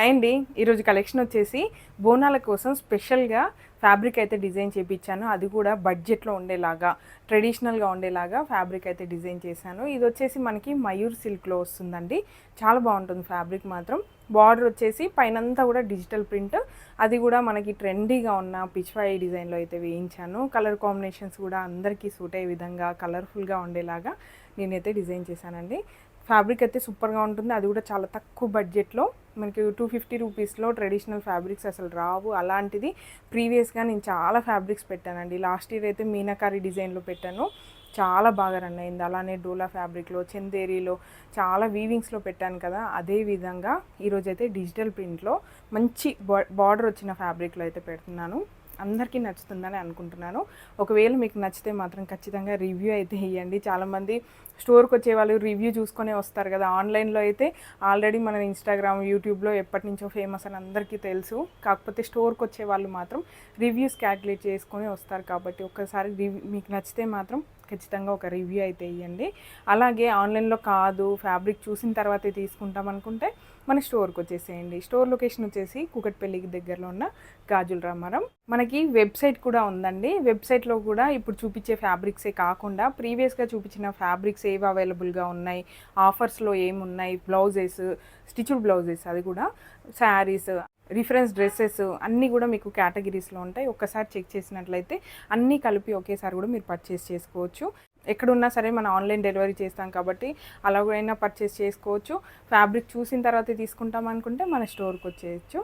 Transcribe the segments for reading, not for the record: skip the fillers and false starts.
Hi అండి. ఈరోజు collection వచ్చేసి బోనాల కోసం స్పెషల్గా ఫ్యాబ్రిక్ అయితే డిజైన్ చేయించాను. అది కూడా బడ్జెట్లో ఉండేలాగా, ట్రెడిషనల్గా ఉండేలాగా ఫ్యాబ్రిక్ అయితే డిజైన్ చేశాను. ఇది వచ్చేసి మనకి మయూర్ సిల్క్లో వస్తుందండి. చాలా బాగుంటుంది ఫ్యాబ్రిక్ మాత్రం. బార్డర్ వచ్చేసి పైనంతా కూడా డిజిటల్ ప్రింట్, అది కూడా మనకి ట్రెండీగా ఉన్న పిచ్వాయి డిజైన్లో అయితే వేయించాను. కలర్ కాంబినేషన్స్ కూడా అందరికీ సూట్ అయ్యే విధంగా కలర్ఫుల్గా ఉండేలాగా నేనైతే డిజైన్ చేశానండి. ఫ్యాబ్రిక్ అయితే సూపర్గా ఉంటుంది. అది కూడా చాలా తక్కువ బడ్జెట్లో మనకి 250 రూపీస్లో ట్రెడిషనల్ ఫ్యాబ్రిక్స్ అసలు రావు. అలాంటిది ప్రీవియస్గా నేను చాలా ఫ్యాబ్రిక్స్ పెట్టానండి. లాస్ట్ ఇయర్ అయితే మీనాకారి డిజైన్లో పెట్టాను, చాలా బాగా రన్ అయింది. అలానే డోలా ఫ్యాబ్రిక్లో, చందేరీలో, చాలా వీవింగ్స్లో పెట్టాను కదా. అదే విధంగా ఈరోజైతే డిజిటల్ ప్రింట్లో మంచి బార్డర్ వచ్చిన ఫ్యాబ్రిక్లో అయితే పెడుతున్నాను. అందరికీ నచ్చుతుందని అనుకుంటున్నాను. ఒకవేళ మీకు నచ్చితే మాత్రం ఖచ్చితంగా రివ్యూ అయితే ఇవ్వండి. చాలామంది స్టోర్కి వచ్చే వాళ్ళు రివ్యూ చూసుకొనే వస్తారు కదా. ఆన్లైన్లో అయితే ఆల్రెడీ మన ఇన్స్టాగ్రామ్, యూట్యూబ్లో ఎప్పటి నుంచో ఫేమస్ అని అందరికీ తెలుసు. కాకపోతే స్టోర్కి వచ్చే వాళ్ళు మాత్రం రివ్యూస్ క్యాల్కులేట్ చేసుకొని వస్తారు. కాబట్టి ఒక్కసారి మీకు నచ్చితే మాత్రం ఖచ్చితంగా ఒక రివ్యూ అయితే ఇవ్వండి. అలాగే ఆన్లైన్లో కాదు, ఫ్యాబ్రిక్ చూసిన తర్వాతే తీసుకుంటాం అనుకుంటే మన స్టోర్కి వచ్చేసేయండి. స్టోర్ లొకేషన్ వచ్చేసి కూకట్పల్లికి దగ్గరలో ఉన్న గాజుల రామారం. మనకి వెబ్సైట్ కూడా ఉందండి. వెబ్సైట్లో కూడా ఇప్పుడు చూపించే ఫ్యాబ్రిక్సే కాకుండా ప్రీవియస్గా చూపించిన ఫ్యాబ్రిక్స్ ఏవి అవైలబుల్గా ఉన్నాయి, ఆఫర్స్లో ఏమున్నాయి, బ్లౌజెస్, స్టిచ్డ్ బ్లౌజెస్, అది కూడా శారీస్, రిఫరెన్స్ డ్రెస్సెస్ అన్నీ కూడా మీకు కేటగిరీస్లో ఉంటాయి. ఒక్కసారి చెక్ చేసినట్లయితే అన్నీ కలిపి ఒకేసారి కూడా మీరు పర్చేస్ చేసుకోవచ్చు. ఎక్కడున్నా సరే మనం ఆన్లైన్ డెలివరీ చేస్తాం కాబట్టి అలాగైనా పర్చేస్ చేసుకోవచ్చు. ఫ్యాబ్రిక్ చూసిన తర్వాత తీసుకుంటాం అనుకుంటే మన స్టోర్కి వచ్చేయచ్చు.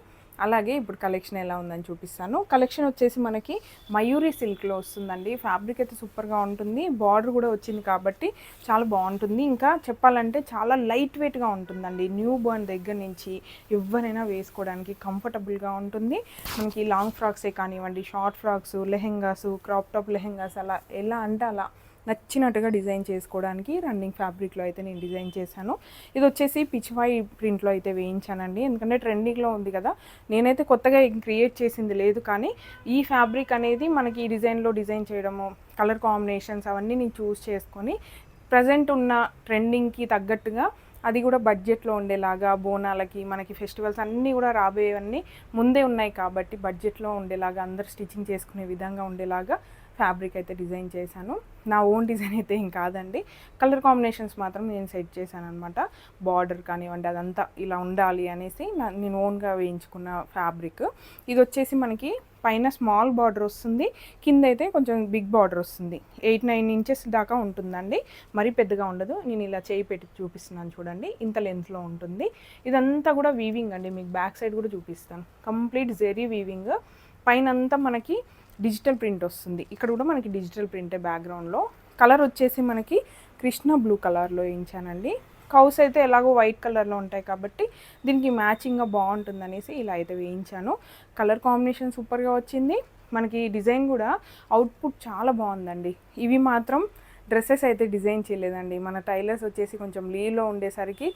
అలాగే ఇప్పుడు కలెక్షన్ ఎలా ఉందని చూపిస్తాను. కలెక్షన్ వచ్చేసి మనకి మయూరి సిల్క్లో వస్తుందండి. ఫ్యాబ్రిక్ అయితే సూపర్గా ఉంటుంది. బార్డర్ కూడా వచ్చింది కాబట్టి చాలా బాగుంటుంది. ఇంకా చెప్పాలంటే చాలా లైట్ వెయిట్గా ఉంటుందండి. న్యూ బోర్న్ దగ్గర నుంచి ఎవరైనా వేసుకోవడానికి కంఫర్టబుల్గా ఉంటుంది. మనకి లాంగ్ ఫ్రాక్సే కానివ్వండి, short frocks, lehengas, crop top lehengas, అలా ఎలా అంటే అలా నచ్చినట్టుగా డిజైన్ చేసుకోవడానికి రన్నింగ్ ఫ్యాబ్రిక్లో అయితే నేను డిజైన్ చేశాను. ఇది వచ్చేసి పిచ్వాయి ప్రింట్లో అయితే వేయించానండి. ఎందుకంటే ట్రెండింగ్లో ఉంది కదా. నేనైతే కొత్తగా క్రియేట్ చేసింది లేదు, కానీ ఈ ఫ్యాబ్రిక్ అనేది మనకి ఈ డిజైన్లో డిజైన్ చేయడము, కలర్ కాంబినేషన్స్ అవన్నీ నేను చూస్ చేసుకొని ప్రజెంట్ ఉన్న ట్రెండింగ్కి తగ్గట్టుగా, అది కూడా బడ్జెట్లో ఉండేలాగా, బోనాలకి మనకి ఫెస్టివల్స్ అన్నీ కూడా రాబోయేవన్నీ ముందే ఉన్నాయి కాబట్టి బడ్జెట్లో ఉండేలాగా, అందరు స్టిచ్చింగ్ చేసుకునే విధంగా ఉండేలాగా ఫ్యాబ్రిక్ అయితే డిజైన్ చేశాను. నా ఓన్ డిజైన్ అయితే ఏం కాదండి. కలర్ కాంబినేషన్స్ మాత్రం నేను సెట్ చేశాను అనమాట. బార్డర్ కానివ్వండి అదంతా ఇలా ఉండాలి అనేసి నేను ఓన్గా వేయించుకున్న ఫ్యాబ్రిక్. ఇది వచ్చేసి మనకి పైన స్మాల్ బార్డర్ వస్తుంది, కింద అయితే కొంచెం బిగ్ బార్డర్ వస్తుంది. 8-9 ఇంచెస్ దాకా ఉంటుందండి, మరీ పెద్దగా ఉండదు. నేను ఇలా చేయి పెట్టి చూపిస్తున్నాను చూడండి, ఇంత లెంత్లో ఉంటుంది. ఇదంతా కూడా వీవింగ్ అండి. మీకు బ్యాక్ సైడ్ కూడా చూపిస్తాను. Complete zari weaving. పైన అంతా మనకి డిజిటల్ ప్రింట్ వస్తుంది. ఇక్కడ కూడా మనకి డిజిటల్ ప్రింటే బ్యాక్గ్రౌండ్లో. కలర్ వచ్చేసి మనకి కృష్ణ బ్లూ కలర్లో వేయించానండి. కౌస్ అయితే ఎలాగో వైట్ కలర్లో ఉంటాయి కాబట్టి దీనికి మ్యాచింగ్గా బాగుంటుంది అనేసి ఇలా అయితే వేయించాను. కలర్ కాంబినేషన్ సూపర్గా వచ్చింది. మనకి డిజైన్ కూడా అవుట్పుట్ చాలా బాగుందండి. ఇవి మాత్రం డ్రెస్సెస్ అయితే డిజైన్ చేయలేదండి. మన టైలర్స్ వచ్చేసి కొంచెం లీవ్లో ఉండేసరికి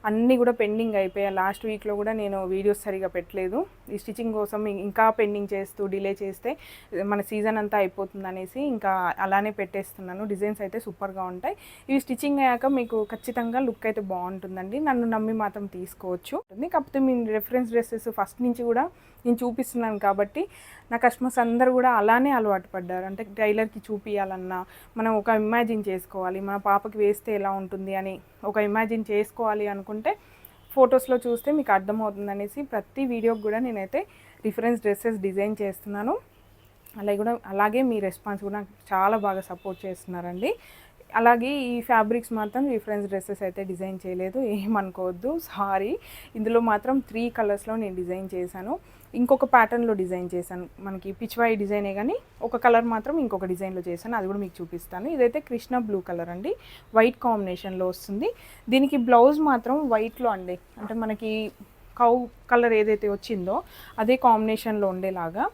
అన్నీ కూడా పెండింగ్ అయిపోయాయి. లాస్ట్ వీక్లో కూడా నేను వీడియోస్ సరిగా పెట్టలేదు. ఈ స్టిచ్చింగ్ కోసం ఇంకా పెండింగ్ చేస్తూ డిలే చేస్తే మన సీజన్ అంతా అయిపోతుంది అనేసి ఇంకా అలానే పెట్టేస్తున్నాను. డిజైన్స్ అయితే సూపర్గా ఉంటాయి. ఇవి స్టిచ్చింగ్ అయ్యాక మీకు ఖచ్చితంగా లుక్ అయితే బాగుంటుందండి. నన్ను నమ్మి మాత్రం తీసుకోవచ్చు. కాకపోతే మీ రెఫరెన్స్ డ్రెస్సెస్ ఫస్ట్ నుంచి కూడా నేను చూపిస్తున్నాను కాబట్టి నా కస్టమర్స్ అందరూ కూడా అలానే అలవాటు పడ్డారు. అంటే టైలర్కి చూపించాలన్నా మనం ఒక ఇమాజిన్ చేసుకోవాలి, మన పాపకి వేస్తే ఎలా ఉంటుంది అని ఒక ఇమాజిన్ చేసుకోవాలి అనుకుంటే ఫొటోస్లో చూస్తే మీకు అర్థమవుతుంది అనేసి ప్రతి వీడియోకి కూడా నేనైతే రిఫరెన్స్ డ్రెస్సెస్ డిజైన్ చేస్తున్నాను. అలాగే మీ రెస్పాన్స్ కూడా చాలా బాగా సపోర్ట్ చేస్తున్నారండి. అలాగే ఈ ఫ్యాబ్రిక్స్ మాత్రం రిఫరెన్స్ డ్రెస్సెస్ అయితే డిజైన్ చేయలేదు, ఏమనుకోవద్దు, సారీ. ఇందులో మాత్రం 3 కలర్స్లో నేను డిజైన్ చేశాను. ఇంకొక ప్యాటర్న్లో డిజైన్ చేశాను. మనకి పిచ్వాయి డిజైనే కానీ ఒక కలర్ మాత్రం ఇంకొక డిజైన్లో చేశాను, అది కూడా మీకు చూపిస్తాను. ఇదైతే కృష్ణ బ్లూ కలర్ అండి, వైట్ కాంబినేషన్లో వస్తుంది. దీనికి బ్లౌజ్ మాత్రం వైట్లో అండి, అంటే మనకి కౌ కలర్ ఏదైతే వచ్చిందో అదే కాంబినేషన్లో ఉండేలాగా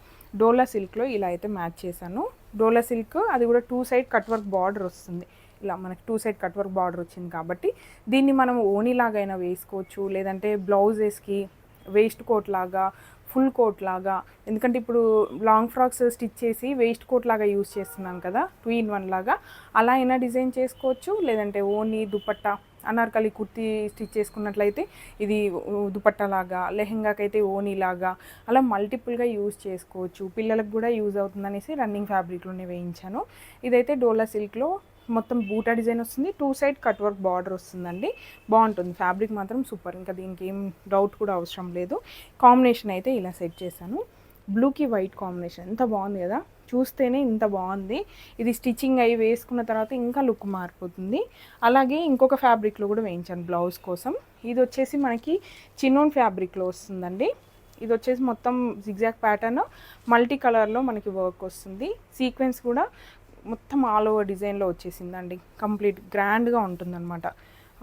డోలా సిల్క్లో ఇలా అయితే మ్యాచ్ చేశాను. డోలా సిల్క్, అది కూడా 2 సైడ్ కట్ వర్క్ బార్డర్ వస్తుంది. ఇలా మనకి 2 సైడ్ కట్ వర్క్ బార్డర్ వచ్చింది కాబట్టి దీన్ని మనం ఓనీలాగైనా వేసుకోవచ్చు, లేదంటే బ్లౌజెస్కి వేస్ట్ కోట్ లాగా, ఫుల్ కోట్ లాగా. ఎందుకంటే ఇప్పుడు లాంగ్ ఫ్రాక్స్ స్టిచ్ చేసి వేస్ట్ కోట్ లాగా యూస్ చేస్తున్నాను కదా, 2 in 1 లాగా, అలా అయినా డిజైన్ చేసుకోవచ్చు. లేదంటే ఓనీ దుపట్టా అనార్కలి కుర్తీ స్టిచ్ చేసుకున్నట్లయితే ఇది దుపట్టాలాగా, లెహెంగాకైతే ఓనీలాగా అలా మల్టిపుల్గా యూజ్ చేసుకోవచ్చు. పిల్లలకు కూడా యూజ్ అవుతుందనేసి రన్నింగ్ ఫ్యాబ్రిక్లోనే వేయించాను. ఇదైతే డోలా సిల్క్లో మొత్తం బూటా డిజైన్ వస్తుంది, 2 సైడ్ కట్ వర్క్ బార్డర్ వస్తుందండి. బాగుంటుంది, ఫ్యాబ్రిక్ మాత్రం సూపర్, ఇంకా దీనికి ఏం డౌట్ కూడా అవసరం లేదు. కాంబినేషన్ అయితే ఇలా సెట్ చేశాను. బ్లూకి వైట్ కాంబినేషన్ ఎంత బాగుంది కదా, చూస్తేనే ఇంత బాగుంది. ఇది స్టిచ్చింగ్ అయ్యి వేసుకున్న తర్వాత ఇంకా లుక్ మారిపోతుంది. అలాగే ఇంకొక ఫ్యాబ్రిక్లో కూడా వేయించాను బ్లౌజ్ కోసం. ఇది వచ్చేసి మనకి చిన్నోన్ ఫ్యాబ్రిక్లో వస్తుందండి. ఇది వచ్చేసి మొత్తం జిగ్జాగ్ ప్యాటర్న్ మల్టీ కలర్లో మనకి వర్క్ వస్తుంది. సీక్వెన్స్ కూడా మొత్తం ఆల్ ఓవర్ డిజైన్లో వచ్చేసిందండి. కంప్లీట్ గ్రాండ్గా ఉంటుందన్నమాట.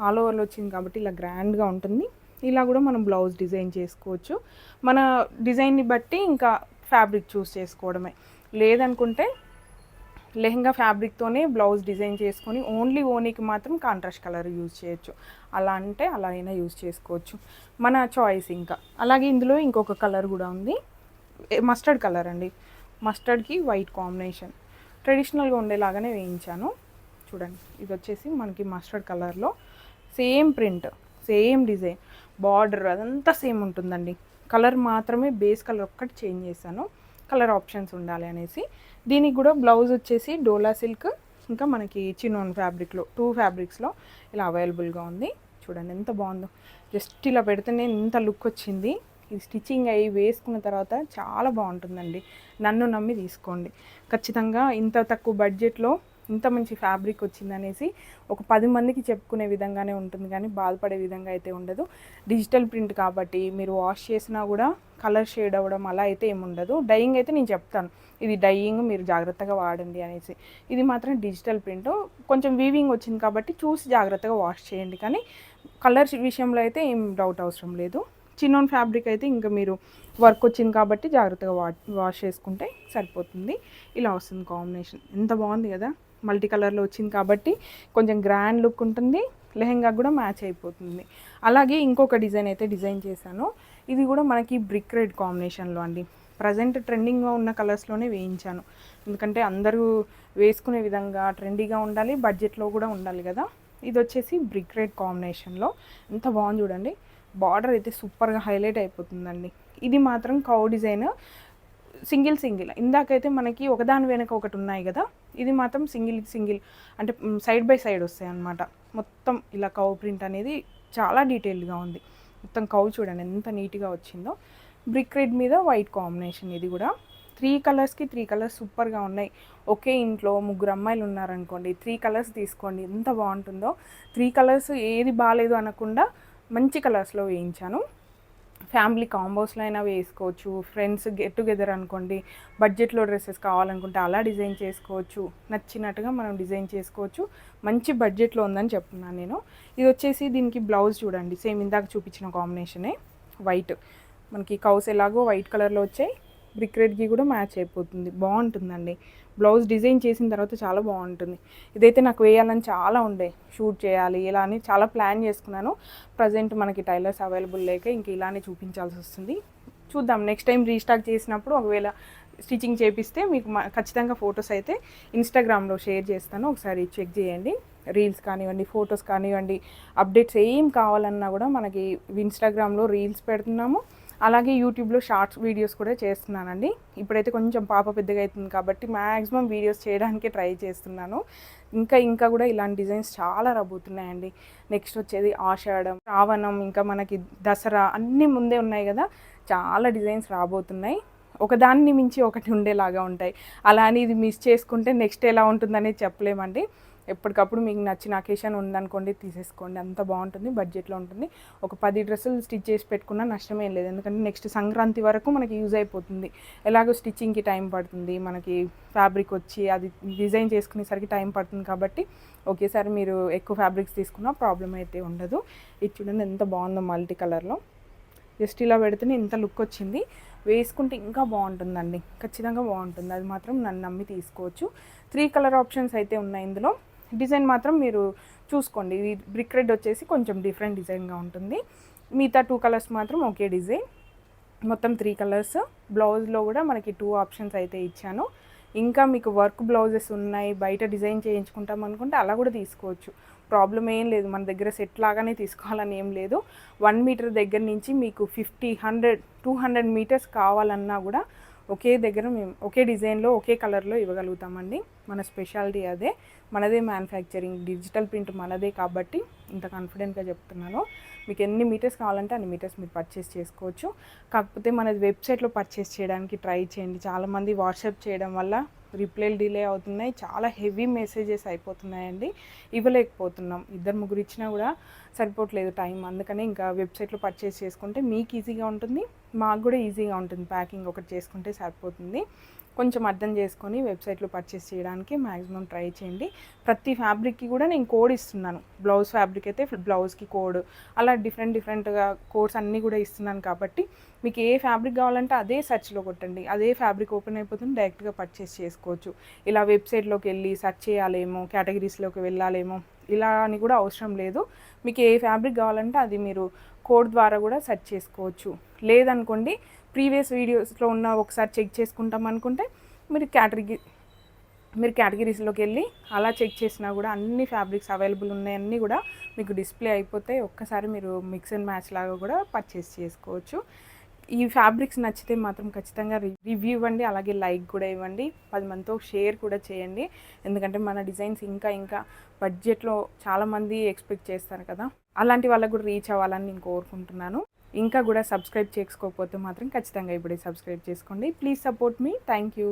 ఆల్ ఓవర్లో వచ్చింది కాబట్టి ఇలా గ్రాండ్గా ఉంటుంది. ఇలా కూడా మనం బ్లౌజ్ డిజైన్ చేసుకోవచ్చు. మన డిజైన్ని బట్టి ఇంకా ఫ్యాబ్రిక్ చూస్ చేసుకోవడమే. లేదనుకుంటే లెహంగా ఫ్యాబ్రిక్తోనే బ్లౌజ్ డిజైన్ చేసుకొని ఓన్లీ ఓనీకి మాత్రం కాంట్రాస్ట్ కలర్ యూజ్ చేయొచ్చు. అలా అంటే అలా అయినా యూజ్ చేసుకోవచ్చు, మన చాయిస్. ఇంకా అలాగే ఇందులో ఇంకొక కలర్ కూడా ఉంది, మస్టర్డ్ కలర్ అండి. మస్టర్డ్కి వైట్ కాంబినేషన్ ట్రెడిషనల్గా ఉండేలాగానే వేయించాను. చూడండి, ఇది వచ్చేసి మనకి మస్టర్డ్ కలర్లో same print, same design, border అదంతా సేమ్ ఉంటుందండి. కలర్ మాత్రమే బేస్ కలర్ ఒక్కటి చేంజ్ చేశాను, కలర్ ఆప్షన్స్ ఉండాలి అనేసి. దీనికి కూడా బ్లౌజ్ వచ్చేసి డోలా సిల్క్ ఇంకా మనకి చిన్నోన్ ఫ్యాబ్రిక్లో 2 ఫ్యాబ్రిక్స్లో ఇలా అవైలబుల్గా ఉంది. చూడండి ఎంత బాగుందో, జస్ట్ ఇలా పెడితేనే ఇంత లుక్ వచ్చింది. ఇది స్టిచ్చింగ్ అయ్యి వేసుకున్న తర్వాత చాలా బాగుంటుందండి. నన్ను నమ్మి తీసుకోండి. ఖచ్చితంగా ఇంత తక్కువ బడ్జెట్లో ఇంత మంచి ఫ్యాబ్రిక్ వచ్చిందనేసి ఒక 10 మందికి చెప్పుకునే విధంగానే ఉంటుంది, కానీ బాధపడే విధంగా అయితే ఉండదు. డిజిటల్ ప్రింట్ కాబట్టి మీరు వాష్ చేసినా కూడా కలర్ షేడ్ అవ్వడం అలా అయితే ఏముండదు. డైయింగ్ అయితే నేను చెప్తాను, ఇది డైయింగ్ మీరు జాగ్రత్తగా వాడండి అనేసి. ఇది మాత్రం డిజిటల్ ప్రింట్, కొంచెం వీవింగ్ వచ్చింది కాబట్టి చూసి జాగ్రత్తగా వాష్ చేయండి. కానీ కలర్ విషయంలో అయితే ఏం డౌట్ అవసరం లేదు. చిన్నోన్ ఫ్యాబ్రిక్ అయితే ఇంకా మీరు వర్క్ వచ్చింది కాబట్టి జాగ్రత్తగా వాష్ చేసుకుంటే సరిపోతుంది. ఇలా వస్తుంది కాంబినేషన్, ఎంత బాగుంది కదా. మల్టీ కలర్లో వచ్చింది కాబట్టి కొంచెం గ్రాండ్ లుక్ ఉంటుంది, లెహెంగా కూడా మ్యాచ్ అయిపోతుంది. అలాగే ఇంకొక డిజైన్ అయితే డిజైన్ చేశాను. ఇది కూడా మనకి బ్రిక్ రెడ్ కాంబినేషన్లో అండి. ప్రజెంట్ ట్రెండింగ్గా ఉన్న కలర్స్లోనే వేయించాను, ఎందుకంటే అందరూ వేసుకునే విధంగా ట్రెండీగా ఉండాలి, బడ్జెట్లో కూడా ఉండాలి కదా. ఇది వచ్చేసి బ్రిక్ రెడ్ కాంబినేషన్లో ఎంత బాగుంది చూడండి. బార్డర్ అయితే సూపర్గా హైలైట్ అయిపోతుందండి. ఇది మాత్రం కౌ డిజైన్ సింగిల్ ఇందాకైతే మనకి ఒకదాని వెనక ఒకటి ఉన్నాయి కదా, ఇది మాత్రం సింగిల్ అంటే సైడ్ బై సైడ్ వస్తాయి అన్నమాట. మొత్తం ఇలా కౌ ప్రింట్ అనేది చాలా డీటెయిల్గా ఉంది. మొత్తం కౌ చూడండి ఎంత నీట్గా వచ్చిందో. బ్రిక్ రెడ్ మీద వైట్ కాంబినేషన్. ఇది కూడా 3 కలర్స్కి 3 కలర్స్ సూపర్గా ఉన్నాయి. ఒకే ఇంట్లో 3 అమ్మాయిలు ఉన్నారనుకోండి, 3 కలర్స్ తీసుకోండి, ఎంత బాగుంటుందో. 3 కలర్స్ ఏది బాగాలేదు అనకుండా మంచి కలర్స్లో వేయించాను. ఫ్యామిలీ కాంబోస్లో అయినా వేసుకోవచ్చు, ఫ్రెండ్స్ గెట్ టుగెదర్ అనుకోండి, బడ్జెట్లో డ్రెస్సెస్ కావాలనుకుంటే అలా డిజైన్ చేసుకోవచ్చు, నచ్చినట్టుగా మనం డిజైన్ చేసుకోవచ్చు. మంచి బడ్జెట్లో ఉందని చెప్తున్నాను నేను. ఇది వచ్చేసి దీనికి బ్లౌజ్ చూడండి, సేమ్ ఇందాక చూపించిన కాంబినేషనే, వైట్ మనకి కౌస్ ఎలాగో వైట్ కలర్లో వచ్చాయి, బ్రిక్ రెడ్కి కూడా మ్యాచ్ అయిపోతుంది, బాగుంటుందండి. బ్లౌజ్ డిజైన్ చేసిన తర్వాత చాలా బాగుంటుంది. ఇదైతే నాకు వేయాలని చాలా ఉండే, షూట్ చేయాలి ఇలా అని చాలా ప్లాన్ చేసుకున్నాను. ప్రజెంట్ మనకి టైలర్స్ అవైలబుల్ లేక ఇంక ఇలానే చూపించాల్సి వస్తుంది. చూద్దాం, నెక్స్ట్ టైం రీస్టాక్ చేసినప్పుడు ఒకవేళ స్టిచ్చింగ్ చేపిస్తే మీకు ఖచ్చితంగా ఫొటోస్ అయితే ఇన్స్టాగ్రామ్లో షేర్ చేస్తాను, ఒకసారి చెక్ చేయండి. రీల్స్ కానివ్వండి, ఫొటోస్ కానివ్వండి, అప్డేట్స్ ఏం కావాలన్నా కూడా మనకి ఇన్స్టాగ్రామ్లో రీల్స్ పెడుతున్నాము, అలాగే యూట్యూబ్లో షార్ట్స్ వీడియోస్ కూడా చేస్తున్నానండి. ఇప్పుడైతే కొంచెం పాప పెద్దగా అవుతుంది కాబట్టి మ్యాక్సిమం వీడియోస్ చేయడానికే ట్రై చేస్తున్నాను. ఇంకా కూడా ఇలాంటి డిజైన్స్ చాలా రాబోతున్నాయండి. నెక్స్ట్ వచ్చేది ఆషాఢం, శ్రావణం, ఇంకా మనకి దసరా అన్నీ ముందే ఉన్నాయి కదా, చాలా డిజైన్స్ రాబోతున్నాయి. ఒకదాన్ని మించి ఒకటి ఉండేలాగా ఉంటాయి. అలా అని ఇది మిస్ చేసుకుంటే నెక్స్ట్ ఎలా ఉంటుందనేది చెప్పలేమండి. ఎప్పటికప్పుడు మీకు నచ్చిన అకేషన్ ఉందనుకోండి, తీసేసుకోండి, అంత బాగుంటుంది, బడ్జెట్లో ఉంటుంది. ఒక 10 డ్రెస్సులు స్టిచ్ చేసి పెట్టుకున్నా నష్టమేం లేదు, ఎందుకంటే నెక్స్ట్ సంక్రాంతి వరకు మనకి యూజ్ అయిపోతుంది. ఎలాగో స్టిచ్చింగ్కి టైం పడుతుంది, మనకి ఫ్యాబ్రిక్ వచ్చి అది డిజైన్ చేసుకునేసరికి టైం పడుతుంది కాబట్టి ఒకేసారి మీరు ఎక్కువ ఫ్యాబ్రిక్స్ తీసుకున్నా ప్రాబ్లం అయితే ఉండదు. ఇది చూడండి ఎంత బాగుందో మల్టీ కలర్లో. జస్ట్ ఇలా పెడితేనే ఇంత లుక్ వచ్చింది, వేసుకుంటే ఇంకా బాగుంటుందండి, ఖచ్చితంగా బాగుంటుంది. అది మాత్రం నన్ను నమ్మి తీసుకోవచ్చు. 3 కలర్ ఆప్షన్స్ అయితే ఉన్నాయి ఇందులో. డిజైన్ మాత్రం మీరు చూసుకోండి. ఇది బ్రిక్ రెడ్ వచ్చేసి కొంచెం డిఫరెంట్ డిజైన్గా ఉంటుంది, మిగతా 2 కలర్స్ మాత్రం ఒకే డిజైన్. మొత్తం 3 కలర్స్. బ్లౌజ్లో కూడా మనకి 2 ఆప్షన్స్ అయితే ఇచ్చాను. ఇంకా మీకు వర్క్ బ్లౌజెస్ ఉన్నాయి, బయట డిజైన్ చేయించుకుంటాం అనుకుంటే అలా కూడా తీసుకోవచ్చు. ప్రాబ్లం ఏం లేదు. మన దగ్గర సెట్ లాగానే తీసుకోవాలని ఏం లేదు. 1 మీటర్ దగ్గర నుంచి మీకు 50, 100, 200 మీటర్స్ కావాలన్నా కూడా ఒకే దగ్గర మేము ఒకే డిజైన్లో ఒకే కలర్లో ఇవ్వగలుగుతామండి. మన స్పెషాలిటీ అదే. మనదే మ్యానుఫ్యాక్చరింగ్, డిజిటల్ ప్రింట్ మనదే కాబట్టి ఇంత కాన్ఫిడెంట్గా చెప్తున్నాను. మీకు ఎన్ని మీటర్స్ కావాలంటే అన్ని మీటర్స్ మీరు పర్చేస్ చేసుకోవచ్చు. కాకపోతే మనది వెబ్సైట్లో పర్చేస్ చేయడానికి ట్రై చేయండి. చాలామంది వాట్సాప్ చేయడం వల్ల రిప్లైలు డిలే అవుతున్నాయి. చాలా హెవీ మెసేజెస్ అయిపోతున్నాయండి. ఇవ్వలేకపోతున్నాం. 2-3 ఇచ్చినా కూడా సరిపోవట్లేదు టైం. అందుకనే ఇంకా వెబ్సైట్లో పర్చేస్ చేసుకుంటే మీకు ఈజీగా ఉంటుంది, మాకు కూడా ఈజీగా ఉంటుంది. ప్యాకింగ్ ఒకటి చేసుకుంటే సరిపోతుంది. కొంచెం అర్థం చేసుకొని వెబ్సైట్లో పర్చేస్ చేయడానికి మ్యాక్సిమం ట్రై చేయండి. ప్రతి ఫ్యాబ్రిక్కి కూడా నేను కోడ్ ఇస్తున్నాను. బ్లౌజ్ ఫ్యాబ్రిక్ అయితే బ్లౌజ్కి కోడ్, అలా డిఫరెంట్గా కోడ్స్ అన్నీ కూడా ఇస్తున్నాను. కాబట్టి మీకు ఏ ఫ్యాబ్రిక్ కావాలంటే అదే సెర్చ్లో కొట్టండి, అదే ఫ్యాబ్రిక్ ఓపెన్ అయిపోతుంది, డైరెక్ట్గా పర్చేస్ చేసుకోవచ్చు. ఇలా వెబ్సైట్లోకి వెళ్ళి సెర్చ్ చేయాలేమో, కేటగిరీస్లోకి వెళ్ళాలేమో ఇలా అని కూడా అవసరం లేదు. మీకు ఏ ఫ్యాబ్రిక్ కావాలంటే అది మీరు కోడ్ ద్వారా కూడా సెర్చ్ చేసుకోవచ్చు. లేదనుకోండి ప్రీవియస్ వీడియోస్లో ఉన్న ఒకసారి చెక్ చేసుకుంటాం అనుకుంటే మీరు కేటగిరీస్లోకి వెళ్ళి అలా చెక్ చేసినా కూడా అన్ని ఫ్యాబ్రిక్స్ అవైలబుల్ ఉన్నాయన్నీ కూడా మీకు డిస్ప్లే అయిపోతే ఒక్కసారి మీరు మిక్స్ అండ్ మ్యాచ్ లాగా కూడా పర్చేస్ చేసుకోవచ్చు. ఈ ఫ్యాబ్రిక్స్ నచ్చితే మాత్రం ఖచ్చితంగా రివ్యూ ఇవ్వండి, అలాగే లైక్ కూడా ఇవ్వండి, 10 మందితో షేర్ కూడా చేయండి. ఎందుకంటే మన డిజైన్స్ ఇంకా బడ్జెట్లో చాలామంది ఎక్స్పెక్ట్ చేస్తారు కదా, అలాంటి వాళ్ళకు కూడా రీచ్ అవ్వాలని నేను కోరుకుంటున్నాను. ఇంకా కూడా సబ్స్క్రైబ్ చేసుకోకపోతే మాత్రం ఖచ్చితంగా ఇప్పుడే సబ్స్క్రైబ్ చేసుకోండి. Please support me. Thank you.